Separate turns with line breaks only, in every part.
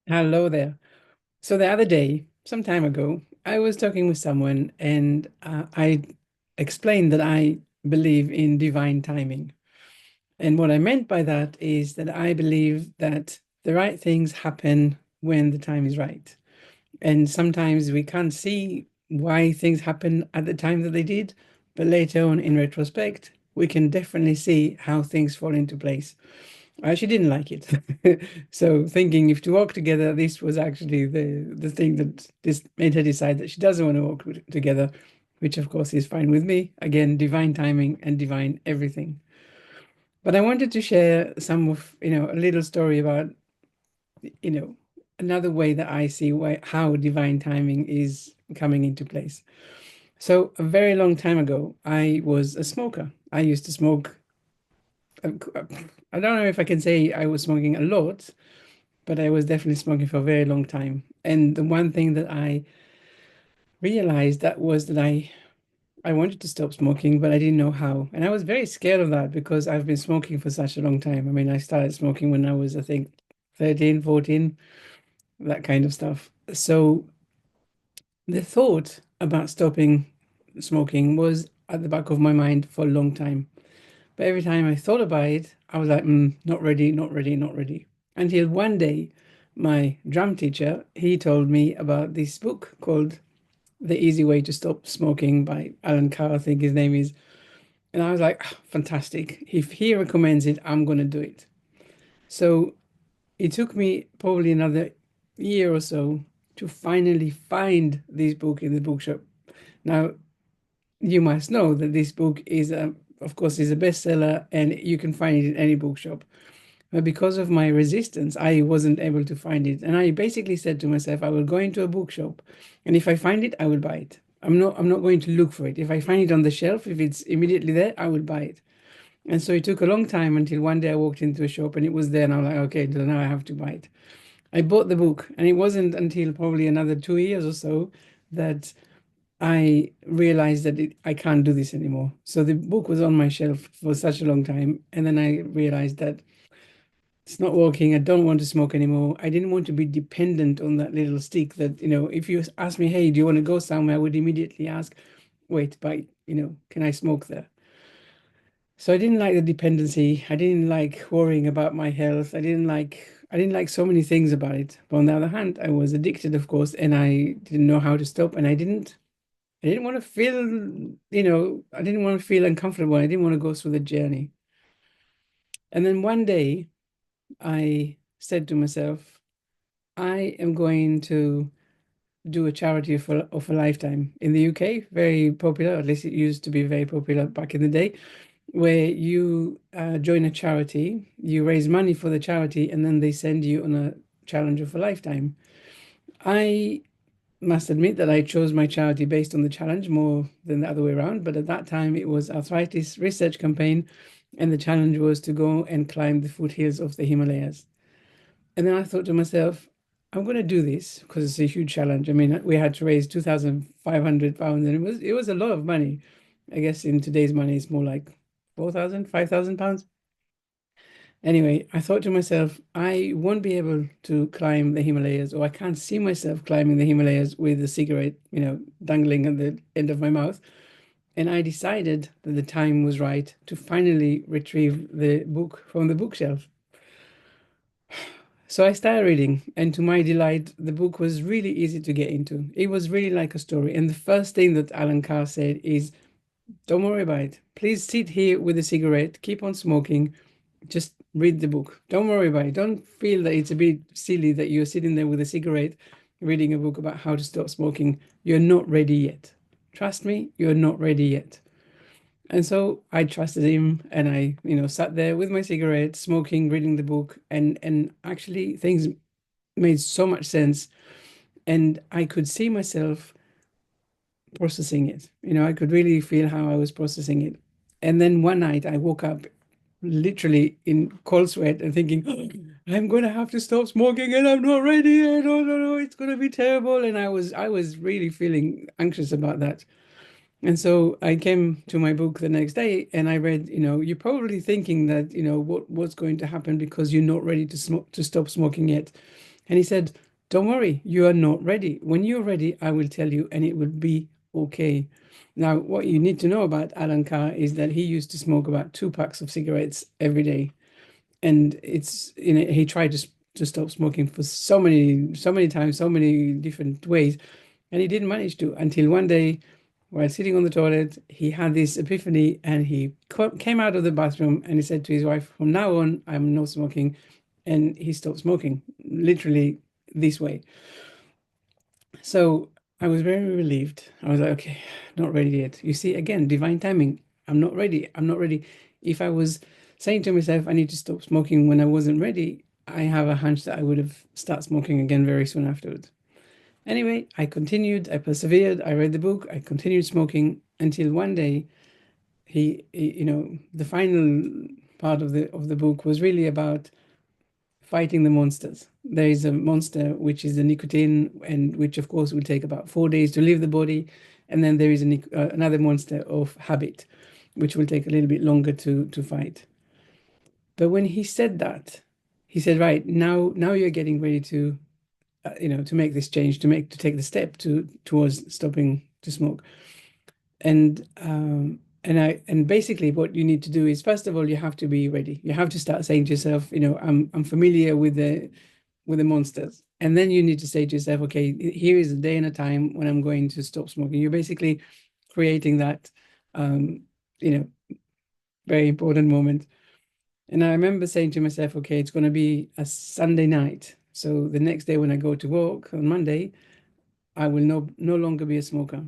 Hello there. So the other day, some time ago, I was talking with someone and I explained that I believe in divine timing. And what I meant by that is that I believe that the right things happen when the time is right. And sometimes we can't see why things happen at the time that they did, but later on in retrospect, we can definitely see how things fall into place. I actually didn't like it. So thinking if to walk together, this was actually the thing that this made her decide that she doesn't want to together, which of course is fine with me. Again, divine timing and divine everything. But I wanted to share some of, a little story about, you know, another way that I see how divine timing is coming into place. So a very long time ago, I was a smoker. I used to smoke. I don't know if I can say I was smoking a lot, but I was definitely smoking for a very long time. And the one thing that I realized that was that I wanted to stop smoking, but I didn't know how. And I was very scared of that because I've been smoking for such a long time. I mean, I started smoking when I was, I think, 13, 14, that kind of stuff. So the thought about stopping smoking was at the back of my mind for a long time. But every time I thought about it, I was like, not ready, not ready, not ready. Until one day, my drum teacher, he told me about this book called The Easy Way to Stop Smoking by Alan Carr, I think his name is. And I was like, fantastic. If he recommends it, I'm going to do it. So it took me probably another year or so to finally find this book in the bookshop. Now, you must know that this book of course, is a bestseller and you can find it in any bookshop. But because of my resistance, I wasn't able to find it. And I basically said to myself, I will go into a bookshop, and if I find it, I will buy it. I'm not going to look for it. If I find it on the shelf, if it's immediately there, I will buy it. And so it took a long time until one day I walked into a shop and it was there, and I'm like, okay, so now I have to buy it. I bought the book, and it wasn't until probably another 2 years or so that I realized that I can't do this anymore. So the book was on my shelf for such a long time, and then I realized that it's not working. I don't want to smoke anymore. I didn't want to be dependent on that little stick that, if you ask me, hey, do you want to go somewhere? I would immediately ask, wait, but, can I smoke there? So I didn't like the dependency. I didn't like worrying about my health. I didn't like so many things about it. But on the other hand, I was addicted, of course, and I didn't know how to stop. And I didn't want to feel, I didn't want to feel uncomfortable. I didn't want to go through the journey. And then one day I said to myself, I am going to do a charity of a lifetime in the UK, very popular, at least it used to be very popular back in the day, where you join a charity, you raise money for the charity, and then they send you on a challenge of a lifetime. I must admit that I chose my charity based on the challenge more than the other way around, but at that time it was arthritis research campaign, and the challenge was to go and climb the foothills of the Himalayas. And then I thought to myself, I'm going to do this because it's a huge challenge. I mean, we had to raise £2,500, and it was a lot of money. I guess in today's money, it's more like 4,000, £5,000. Anyway, I thought to myself, I won't be able to climb the Himalayas, or I can't see myself climbing the Himalayas with a cigarette, dangling at the end of my mouth. And I decided that the time was right to finally retrieve the book from the bookshelf. So I started reading, and to my delight, the book was really easy to get into. It was really like a story. And the first thing that Alan Carr said is, don't worry about it. Please sit here with a cigarette, keep on smoking, just read the book. Don't worry about it. Don't feel that it's a bit silly that you're sitting there with a cigarette reading a book about how to stop smoking. You're not ready yet. Trust me, you're not ready yet. And so I trusted him, and I, sat there with my cigarette, smoking, reading the book, and actually things made so much sense, and I could see myself processing it. I could really feel how I was processing it. And then one night I woke up literally in cold sweat and thinking, I'm gonna have to stop smoking and I'm not ready. I don't know, it's gonna be terrible. And I was really feeling anxious about that. And so I came to my book the next day and I read, you're probably thinking that, what's going to happen because you're not ready to stop smoking yet. And he said, "Don't worry, you are not ready. When you're ready, I will tell you, and it will be okay." Now, what you need to know about Alan Carr is that he used to smoke about 2 packs of cigarettes every day, and he tried to stop smoking for so many times, so many different ways, and he didn't manage to until one day, while sitting on the toilet, he had this epiphany, and he came out of the bathroom and he said to his wife, "From now on, I'm not smoking," and he stopped smoking, literally this way. So I was very relieved. I was like, okay, not ready yet. You see, again, divine timing. I'm not ready. I'm not ready. If I was saying to myself, I need to stop smoking when I wasn't ready, I have a hunch that I would have started smoking again very soon afterwards. Anyway, I continued, I persevered, I read the book, I continued smoking until one day the final part of the book was really about fighting the monsters. There is a monster which is the nicotine, and which of course will take about 4 days to leave the body, and then there is another monster of habit, which will take a little bit longer to fight. But when he said that, he said, "Right now you're getting ready to make this change, to take the step towards stopping to smoke." And basically what you need to do is, first of all, you have to be ready. You have to start saying to yourself, I'm familiar with the monsters. And then you need to say to yourself, okay, here is a day and a time when I'm going to stop smoking. You're basically creating that, um, you know, very important moment. And I remember saying to myself, okay, it's going to be a Sunday night. So the next day when I go to work on Monday, I will no longer be a smoker.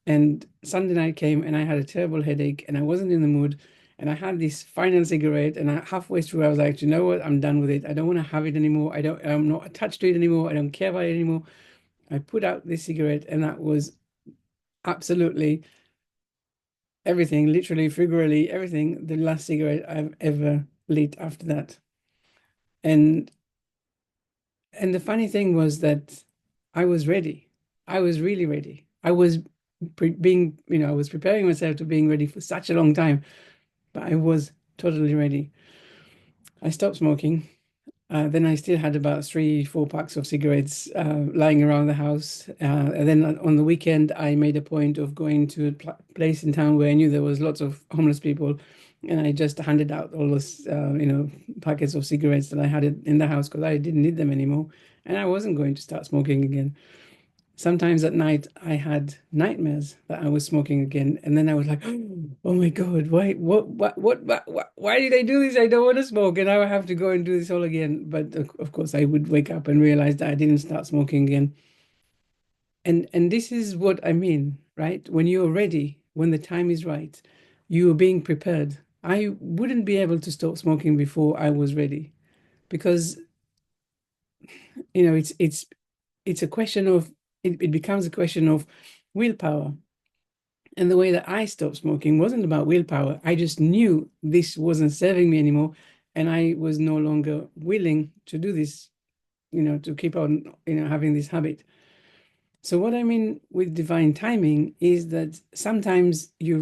And Sunday night came and I had a terrible headache and I wasn't in the mood. And I had this final cigarette, and halfway through I was like, you know what? I'm done with it. I don't want to have it anymore. I'm not attached to it anymore. I don't care about it anymore. I put out this cigarette, and that was absolutely everything, literally, figuratively, everything, the last cigarette I've ever lit after that. And and the funny thing was that I was ready. I was really ready. I was I was preparing myself to being ready for such a long time, but I was totally ready. I stopped smoking. Then I still had about 3, 4 packs of cigarettes lying around the house. And then on the weekend, I made a point of going to a place in town where I knew there was lots of homeless people, and I just handed out all those, packets of cigarettes that I had in the house because I didn't need them anymore, and I wasn't going to start smoking again. Sometimes at night I had nightmares that I was smoking again, and then I was like, "Oh my God, why? Why did I do this? I don't want to smoke, and now I have to go and do this all again." But of course, I would wake up and realize that I didn't start smoking again. And this is what I mean, right? When you're ready, when the time is right, you are being prepared. I wouldn't be able to stop smoking before I was ready, because it's a question of it becomes a question of willpower. And the way that I stopped smoking wasn't about willpower. I just knew this wasn't serving me anymore. And I was no longer willing to do this, to keep on, having this habit. So what I mean with divine timing is that sometimes you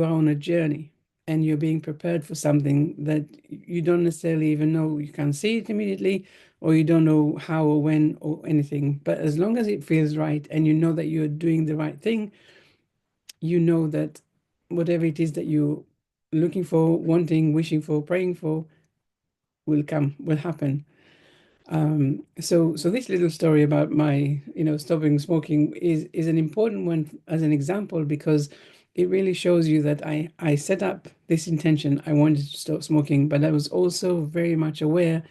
are on a journey, and you're being prepared for something that you don't necessarily even know. You can't see it immediately, or you don't know how or when or anything. But as long as it feels right and you know that you're doing the right thing, you know that whatever it is that you're looking for, wanting, wishing for, praying for will come, will happen. So this little story about my, stopping smoking is an important one as an example, because it really shows you that I set up this intention. I wanted to stop smoking, but I was also very much aware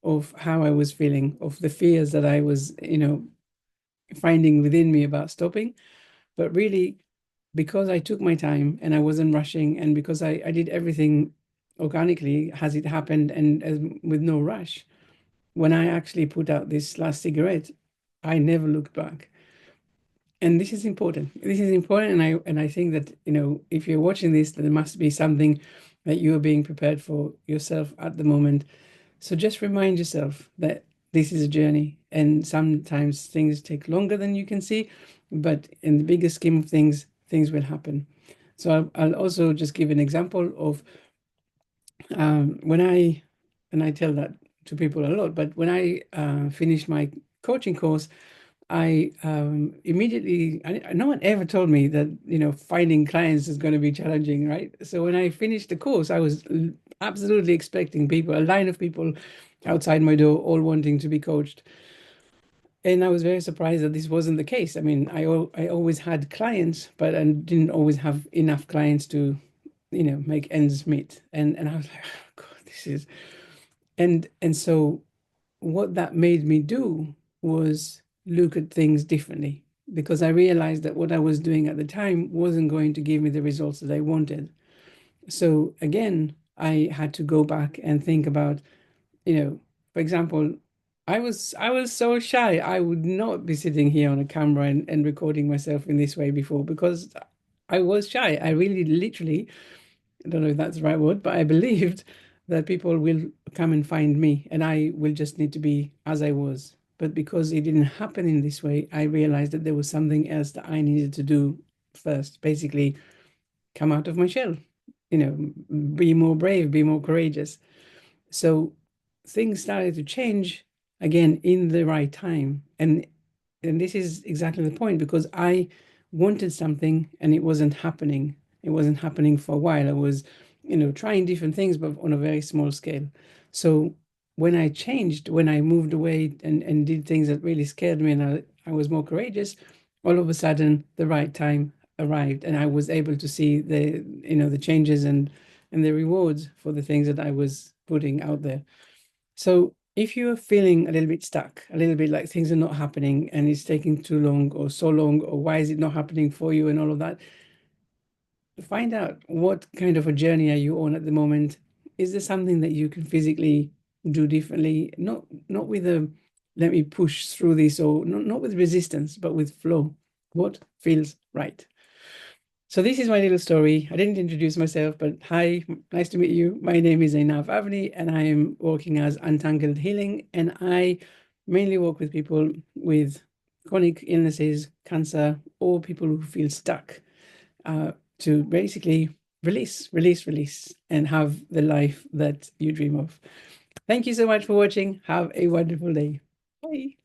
of how I was feeling, of the fears that I was, finding within me about stopping. But really, because I took my time and I wasn't rushing, and because I did everything organically as it happened, and with no rush, when I actually put out this last cigarette, I never looked back. And this is important. This is important, and I think that, if you're watching this, there must be something that you are being prepared for yourself at the moment. So just remind yourself that this is a journey, and sometimes things take longer than you can see, but in the bigger scheme of things, things will happen. So I'll also just give an example of when I tell that to people a lot. But when I finished my coaching course, I immediately, no one ever told me that, finding clients is going to be challenging, right? So when I finished the course, I was absolutely expecting people, a line of people outside my door, all wanting to be coached. And I was very surprised that this wasn't the case. I mean, I always had clients, but I didn't always have enough clients to, make ends meet. And I was like, oh, God, this is, and so what that made me do was look at things differently, because I realized that what I was doing at the time wasn't going to give me the results that I wanted. So again, I had to go back and think about, for example, I was so shy. I would not be sitting here on a camera and recording myself in this way before, because I was shy. I really literally, I don't know if that's the right word, but I believed that people will come and find me and I will just need to be as I was. But because it didn't happen in this way, I realized that there was something else that I needed to do first. Basically, come out of my shell, be more brave, be more courageous. So things started to change again in the right time. And this is exactly the point, because I wanted something and it wasn't happening. It wasn't happening for a while. I was, trying different things, but on a very small scale. So when I changed, when I moved away and did things that really scared me, and I was more courageous, all of a sudden the right time arrived and I was able to see the changes and the rewards for the things that I was putting out there. So if you're feeling a little bit stuck, a little bit like things are not happening and it's taking too long or so long, or why is it not happening for you and all of that, find out what kind of a journey are you on at the moment. Is there something that you can physically do differently? Not with a let me push through this, or not with resistance, but with flow. What feels right? So this is my little story. I didn't introduce myself, but hi, nice to meet you. My name is Einav Avni, and I am working as Untangled Healing, and I mainly work with people with chronic illnesses, cancer, or people who feel stuck, to basically release, and have the life that you dream of. Thank you so much for watching. Have a wonderful day. Bye.